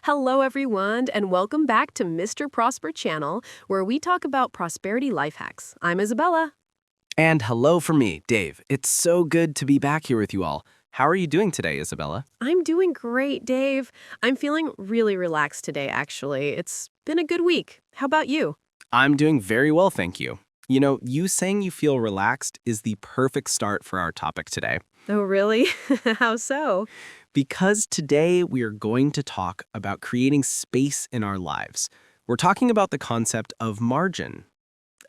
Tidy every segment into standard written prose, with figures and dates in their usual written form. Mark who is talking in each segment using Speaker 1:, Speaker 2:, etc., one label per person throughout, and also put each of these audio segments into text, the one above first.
Speaker 1: Hello, everyone, and welcome back to Mr. Prosper channel, where we talk about prosperity life hacks. I'm Isabella.
Speaker 2: And hello from me, Dave. It's so good to be back here with you all. How are you doing today, Isabella?
Speaker 1: I'm doing great, Dave. I'm feeling really relaxed today, actually. It's been a good week. How about you?
Speaker 2: I'm doing very well, thank you. You know, you saying you feel relaxed is the perfect start for our topic today.
Speaker 1: Oh, really? How so?
Speaker 2: Because today we are going to talk about creating space in our lives. We're talking about the concept of margin.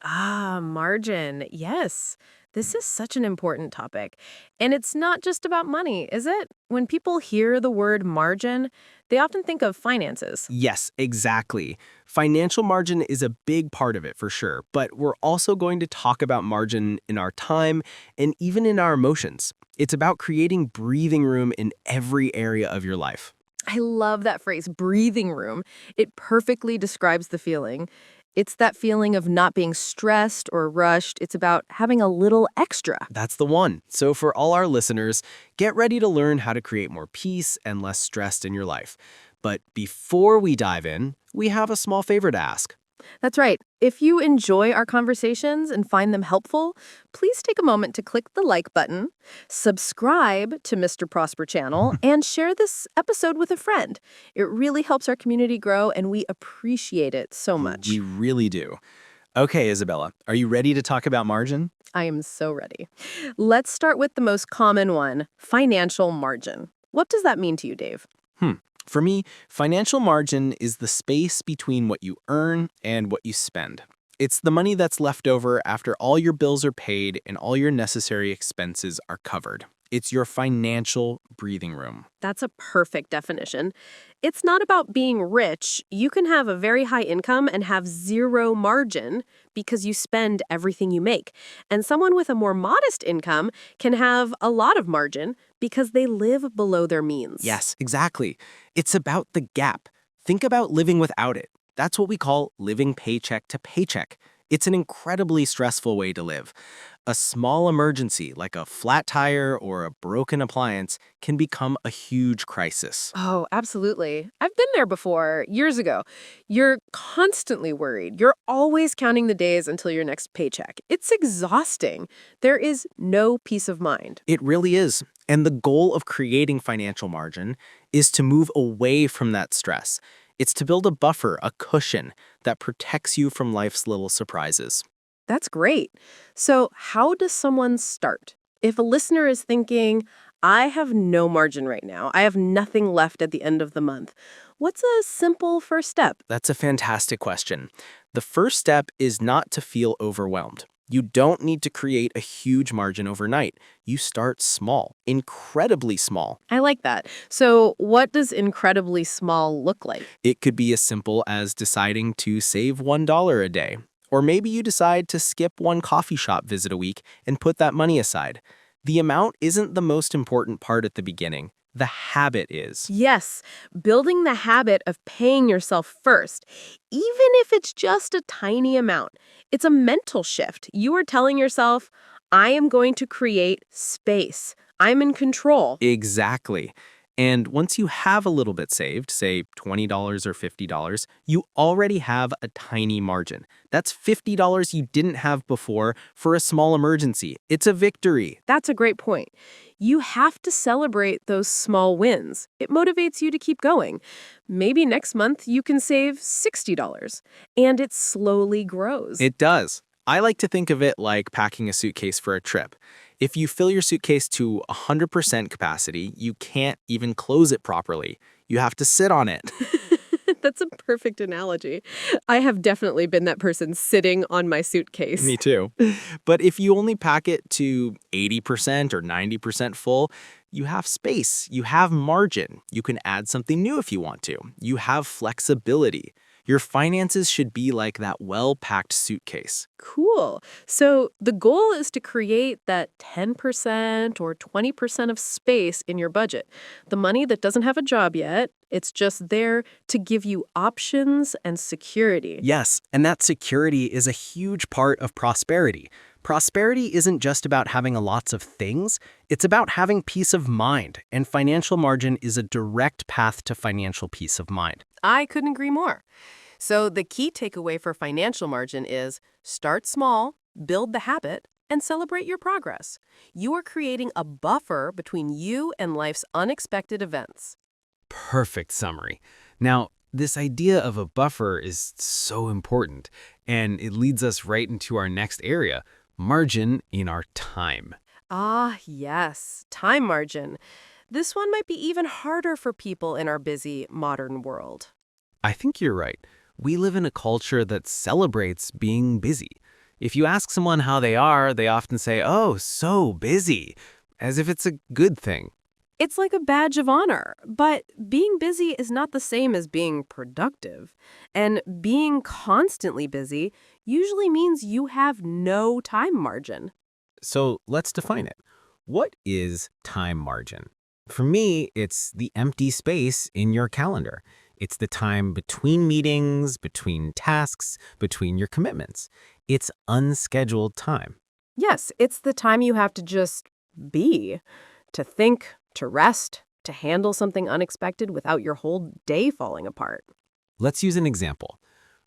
Speaker 1: Margin. Yes. This is such an important topic. And it's not just about money, is it? When people hear the word margin, they often think of finances.
Speaker 2: Yes, exactly. Financial margin is a big part of it for sure, but we're also going to talk about margin in our time and even in our emotions. It's about creating breathing room in every area of your life.
Speaker 1: I love that phrase, breathing room. It perfectly describes the feeling. It's that feeling of not being stressed or rushed. It's about having a little extra.
Speaker 2: That's the one. So for all our listeners, get ready to learn how to create more peace and less stress in your life. But before we dive in, we have a small favor to ask.
Speaker 1: That's right. If you enjoy our conversations and find them helpful, please take a moment to click the like button, subscribe to Mr. Prosper channel, and share this episode with a friend. It really helps our community grow, and we appreciate it so much.
Speaker 2: We really do. Okay, Isabella, are you ready to talk about margin?
Speaker 1: I am so ready. Let's start with the most common one, financial margin. What does that mean to you, Dave?
Speaker 2: For me, financial margin is the space between what you earn and what you spend. It's the money that's left over after all your bills are paid and all your necessary expenses are covered. It's your financial breathing room.
Speaker 1: That's a perfect definition. It's not about being rich. You can have a very high income and have zero margin because you spend everything you make. And someone with a more modest income can have a lot of margin because they live below their means.
Speaker 2: Yes, exactly. It's about the gap. Think about living without it. That's what we call living paycheck to paycheck. It's an incredibly stressful way to live. A small emergency, like a flat tire or a broken appliance, can become a huge crisis.
Speaker 1: Oh, absolutely. I've been there before, years ago. You're constantly worried. You're always counting the days until your next paycheck. It's exhausting. There is no peace of mind.
Speaker 2: It really is. And the goal of creating financial margin is to move away from that stress. It's to build a buffer, a cushion that protects you from life's little surprises.
Speaker 1: That's great. So how does someone start? If a listener is thinking, I have no margin right now, I have nothing left at the end of the month, what's a simple first step?
Speaker 2: That's a fantastic question. The first step is not to feel overwhelmed. You don't need to create a huge margin overnight. You start small, incredibly small.
Speaker 1: I like that. So what does incredibly small look like?
Speaker 2: It could be as simple as deciding to save $1 a day. Or maybe you decide to skip one coffee shop visit a week and put that money aside. The amount isn't the most important part at the beginning. The habit is.
Speaker 1: Yes, building the habit of paying yourself first, even if it's just a tiny amount. It's a mental shift. You are telling yourself, I am going to create space. I'm in control.
Speaker 2: Exactly. And once you have a little bit saved, say $20 or $50, you already have a tiny margin. That's $50 you didn't have before for a small emergency. It's a victory.
Speaker 1: That's a great point. You have to celebrate those small wins. It motivates you to keep going. Maybe next month you can save $60, and it slowly grows.
Speaker 2: It does. I like to think of it like packing a suitcase for a trip. If you fill your suitcase to 100% capacity, you can't even close it properly. You have to sit on it.
Speaker 1: That's a perfect analogy. I have definitely been that person sitting on my suitcase.
Speaker 2: Me too. But if you only pack it to 80% or 90% full, you have space, you have margin. You can add something new if you want to. You have flexibility. Your finances should be like that well-packed suitcase.
Speaker 1: Cool. So the goal is to create that 10% or 20% of space in your budget. The money that doesn't have a job yet, it's just there to give you options and security.
Speaker 2: Yes, and that security is a huge part of prosperity.
Speaker 3: Prosperity isn't just about having lots of things, it's about having peace of mind, and financial margin is a direct path to financial peace of mind.
Speaker 1: I couldn't agree more. So the key takeaway for financial margin is start small, build the habit, and celebrate your progress. You are creating a buffer between you and life's unexpected events.
Speaker 2: Perfect summary. Now, this idea of a buffer is so important, and it leads us right into our next area, margin in our time.
Speaker 1: Ah, yes, time margin. This one might be even harder for people in our busy modern world.
Speaker 2: I think you're right. We live in a culture that celebrates being busy. If you ask someone how they are, they often say, "Oh, so busy," as if it's a good thing.
Speaker 1: It's like a badge of honor, but being busy is not the same as being productive. And being constantly busy usually means you have no time margin.
Speaker 2: So let's define it. What is time margin? For me, it's the empty space in your calendar. It's the time between meetings, between tasks, between your commitments. It's unscheduled time.
Speaker 1: Yes, it's the time you have to just be, to think, to rest, to handle something unexpected without your whole day falling apart.
Speaker 2: Let's use an example.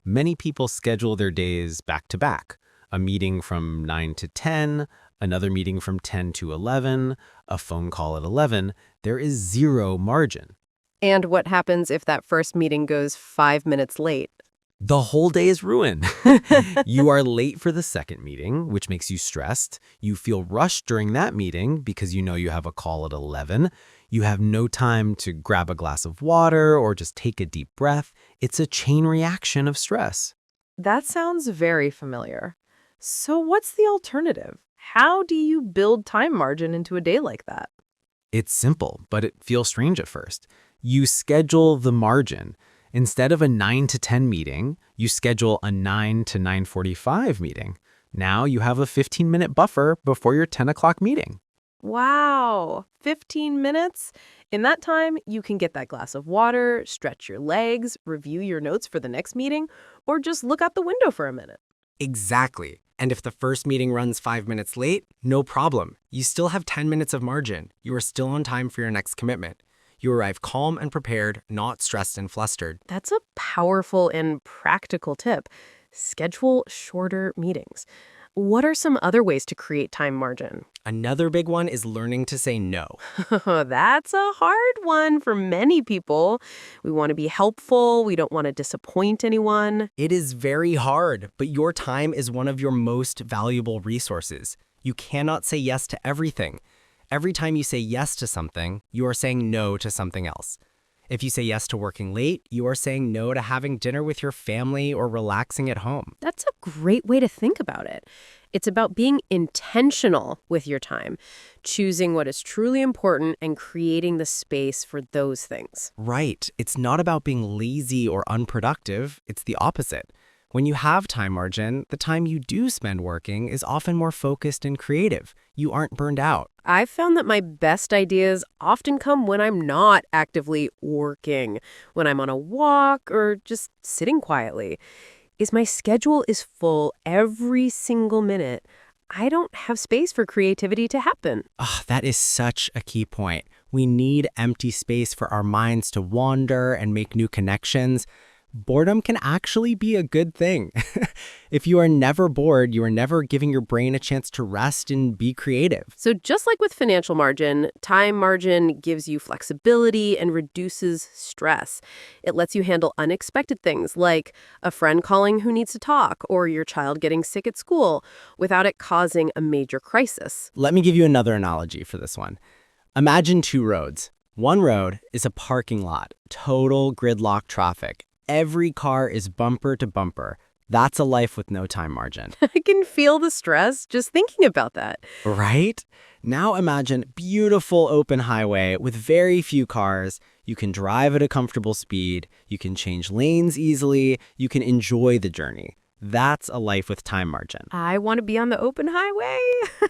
Speaker 2: Many people schedule their days back to back. A meeting from 9 to 10, another meeting from 10 to 11, a phone call at 11. There is zero margin.
Speaker 1: And what happens if that first meeting goes 5 minutes late?
Speaker 2: The whole day is ruined. You are late for the second meeting, which makes you stressed. You feel rushed during that meeting because you know you have a call at 11. You have no time to grab a glass of water or just take a deep breath. It's a chain reaction of stress.
Speaker 1: That sounds very familiar. So what's the alternative? How do you build time margin into a day like that?
Speaker 2: It's simple, but it feels strange at first. You schedule the margin. Instead of a 9 to 10 meeting, you schedule a 9 to 9:45 meeting. Now you have a 15-minute buffer before your 10 o'clock meeting.
Speaker 1: Wow, 15 minutes? In that time, you can get that glass of water, stretch your legs, review your notes for the next meeting, or just look out the window for a minute.
Speaker 4: Exactly. And if the first meeting runs 5 minutes late, no problem. You still have 10 minutes of margin. You are still on time for your next commitment. You arrive calm and prepared, not stressed and flustered.
Speaker 1: That's a powerful and practical tip. Schedule shorter meetings. What are some other ways to create time margin?
Speaker 4: Another big one is learning to say no.
Speaker 1: That's a hard one for many people. We want to be helpful. We don't want to disappoint anyone.
Speaker 4: It is very hard, but your time is one of your most valuable resources. You cannot say yes to everything. Every time you say yes to something, you are saying no to something else. If you say yes to working late, you are saying no to having dinner with your family or relaxing at home.
Speaker 1: That's a great way to think about it. It's about being intentional with your time, choosing what is truly important and creating the space for those things.
Speaker 4: Right. It's not about being lazy or unproductive. It's the opposite. When you have time margin, the time you do spend working is often more focused and creative. You aren't burned out.
Speaker 1: I've found that my best ideas often come when I'm not actively working, when I'm on a walk or just sitting quietly. If my schedule is full every single minute, I don't have space for creativity to happen.
Speaker 4: Ah, that is such a key point. We need empty space for our minds to wander and make new connections. Boredom can actually be a good thing. If you are never bored, you are never giving your brain a chance to rest and be creative.
Speaker 1: So just like with financial margin, time margin gives you flexibility and reduces stress. It lets you handle unexpected things like a friend calling who needs to talk or your child getting sick at school without it causing a major crisis.
Speaker 4: Let me give you another analogy for this one. Imagine two roads. One road is a parking lot, total gridlock traffic. Every car is bumper to bumper. That's a life with no time margin.
Speaker 1: I can feel the stress just thinking about that.
Speaker 4: Right? Now imagine beautiful open highway with very few cars. You can drive at a comfortable speed. You can change lanes easily. You can enjoy the journey. That's a life with time margin.
Speaker 1: I want to be on the open highway.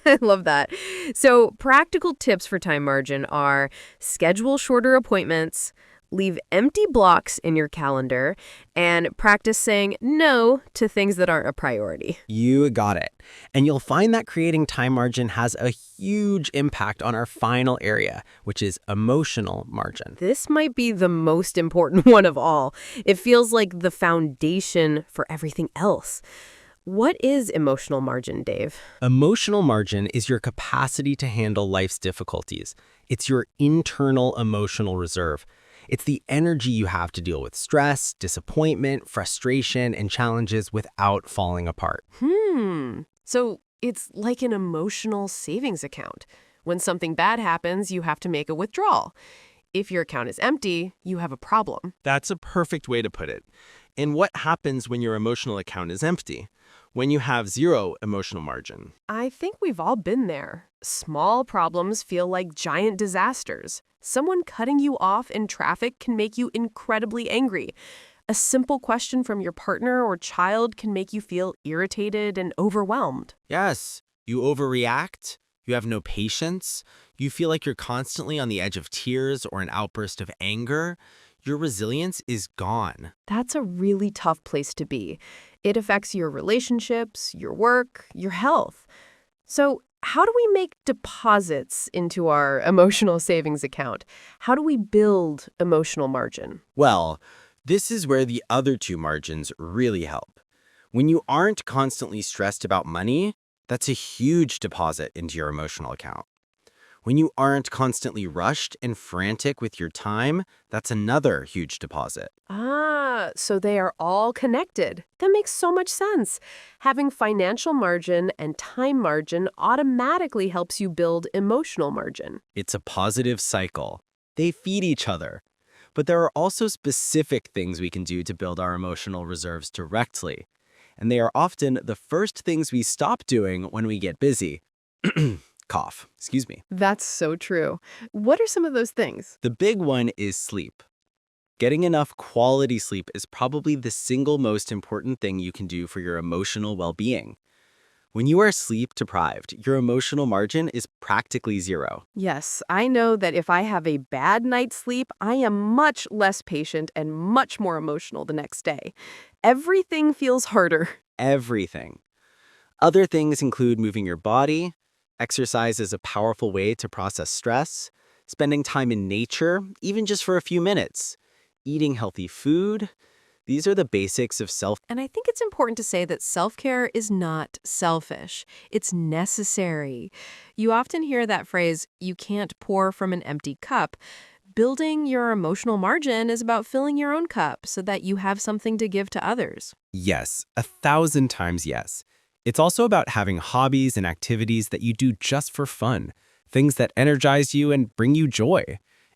Speaker 1: I love that. So practical tips for time margin are schedule shorter appointments, Leave empty blocks in your calendar and practice saying no to things that aren't a priority.
Speaker 3: You got it. And you'll find that creating time margin has a huge impact on our final area, which is emotional margin.
Speaker 1: This might be the most important one of all. It feels like the foundation for everything else. What is emotional margin, Dave?
Speaker 3: Emotional margin is your capacity to handle life's difficulties. It's your internal emotional reserve. It's the energy you have to deal with stress, disappointment, frustration, and challenges without falling apart.
Speaker 1: So it's like an emotional savings account. When something bad happens, you have to make a withdrawal. If your account is empty, you have a problem.
Speaker 2: That's a perfect way to put it. And what happens when your emotional account is empty? When you have zero emotional margin?
Speaker 1: I think we've all been there. Small problems feel like giant disasters. Someone cutting you off in traffic can make you incredibly angry. A simple question from your partner or child can make you feel irritated and overwhelmed.
Speaker 2: Yes, you overreact, you have no patience, you feel like you're constantly on the edge of tears or an outburst of anger. Your resilience is gone.
Speaker 1: That's a really tough place to be. It affects your relationships, your work, your health. So, how do we make deposits into our emotional savings account? How do we build emotional margin?
Speaker 2: Well, this is where the other two margins really help. When you aren't constantly stressed about money, that's a huge deposit into your emotional account. When you aren't constantly rushed and frantic with your time, that's another huge deposit.
Speaker 1: So they are all connected. That makes so much sense. Having financial margin and time margin automatically helps you build emotional margin.
Speaker 2: It's a positive cycle. They feed each other. But there are also specific things we can do to build our emotional reserves directly. And they are often the first things we stop doing when we get busy. Cough. Excuse me.
Speaker 1: That's so true. What are some of those things?
Speaker 2: The big one is sleep. Getting enough quality sleep is probably the single most important thing you can do for your emotional well-being. When you are sleep deprived, your emotional margin is practically zero.
Speaker 1: Yes, I know that if I have a bad night's sleep, I am much less patient and much more emotional the next day. Everything feels harder.
Speaker 2: Everything. Other things include moving your body. Exercise is a powerful way to process stress. Spending time in nature, even just for a few minutes. Eating healthy food. These are the basics of self.
Speaker 1: And I think it's important to say that self-care is not selfish. It's necessary. You often hear that phrase, you can't pour from an empty cup. Building your emotional margin is about filling your own cup so that you have something to give to others.
Speaker 3: Yes, 1,000 times yes. It's also about having hobbies and activities that you do just for fun, things that energize you and bring you joy.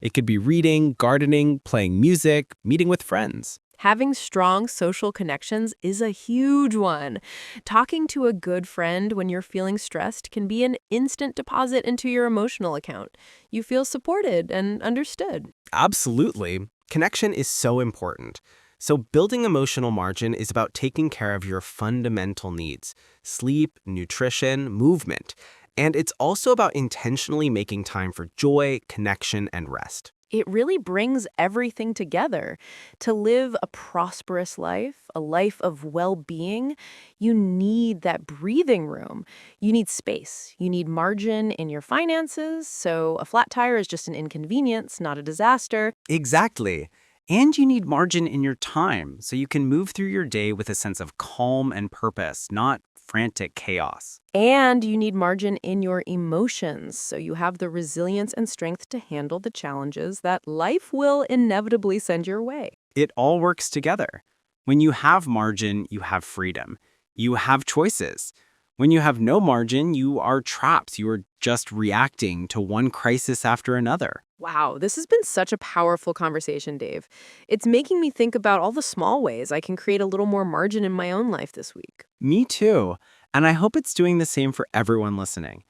Speaker 3: It could be reading, gardening, playing music, meeting with friends.
Speaker 1: Having strong social connections is a huge one. Talking to a good friend when you're feeling stressed can be an instant deposit into your emotional account. You feel supported and understood.
Speaker 3: Absolutely. Connection is so important. So building emotional margin is about taking care of your fundamental needs: sleep, nutrition, movement. And it's also about intentionally making time for joy, connection, and rest.
Speaker 1: It really brings everything together. To live a prosperous life, a life of well-being, you need that breathing room. You need space. You need margin in your finances, so a flat tire is just an inconvenience, not a disaster.
Speaker 3: Exactly. And you need margin in your time so you can move through your day with a sense of calm and purpose, not frantic chaos.
Speaker 1: And you need margin in your emotions, so you have the resilience and strength to handle the challenges that life will inevitably send your way.
Speaker 3: It all works together. When you have margin, you have freedom. You have choices. When you have no margin, you are trapped. You are just reacting to one crisis after another.
Speaker 1: Wow, this has been such a powerful conversation, Dave. It's making me think about all the small ways I can create a little more margin in my own life this week.
Speaker 3: Me too. And I hope it's doing the same for everyone listening.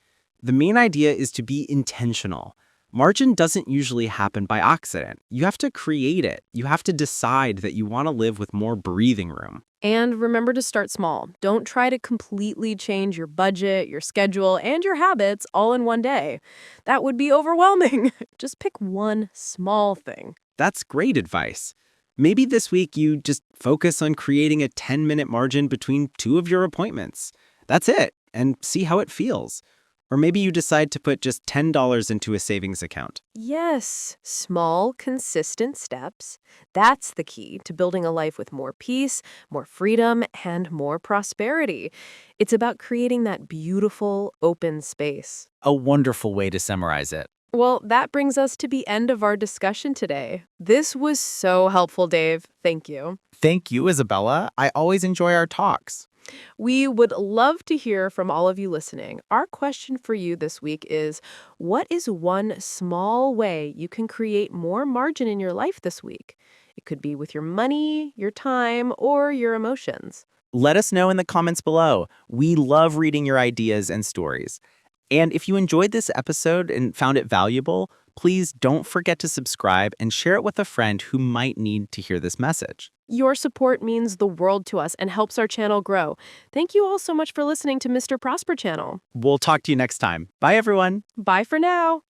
Speaker 3: The main idea is to be intentional. Margin doesn't usually happen by accident. You have to create it. You have to decide that you want to live with more breathing room.
Speaker 1: And remember to start small. Don't try to completely change your budget, your schedule, and your habits all in one day. That would be overwhelming. Just pick one small thing.
Speaker 3: That's great advice. Maybe this week you just focus on creating a 10-minute margin between two of your appointments. That's it, and see how it feels. Or maybe you decide to put just $10 into a savings account.
Speaker 1: Yes, small, consistent steps. That's the key to building a life with more peace, more freedom, and more prosperity. It's about creating that beautiful, open space.
Speaker 5: A wonderful way to summarize it.
Speaker 1: Well, that brings us to the end of our discussion today. This was so helpful, Dave. Thank you.
Speaker 5: Thank you, Isabella. I always enjoy our talks.
Speaker 1: We would love to hear from all of you listening. Our question for you this week is, what is one small way you can create more margin in your life this week? It could be with your money, your time, or your emotions.
Speaker 5: Let us know in the comments below. We love reading your ideas and stories. And if you enjoyed this episode and found it valuable, please don't forget to subscribe and share it with a friend who might need to hear this message.
Speaker 1: Your support means the world to us and helps our channel grow. Thank you all so much for listening to Mr. Prosper Channel.
Speaker 5: We'll talk to you next time. Bye, everyone.
Speaker 1: Bye for now.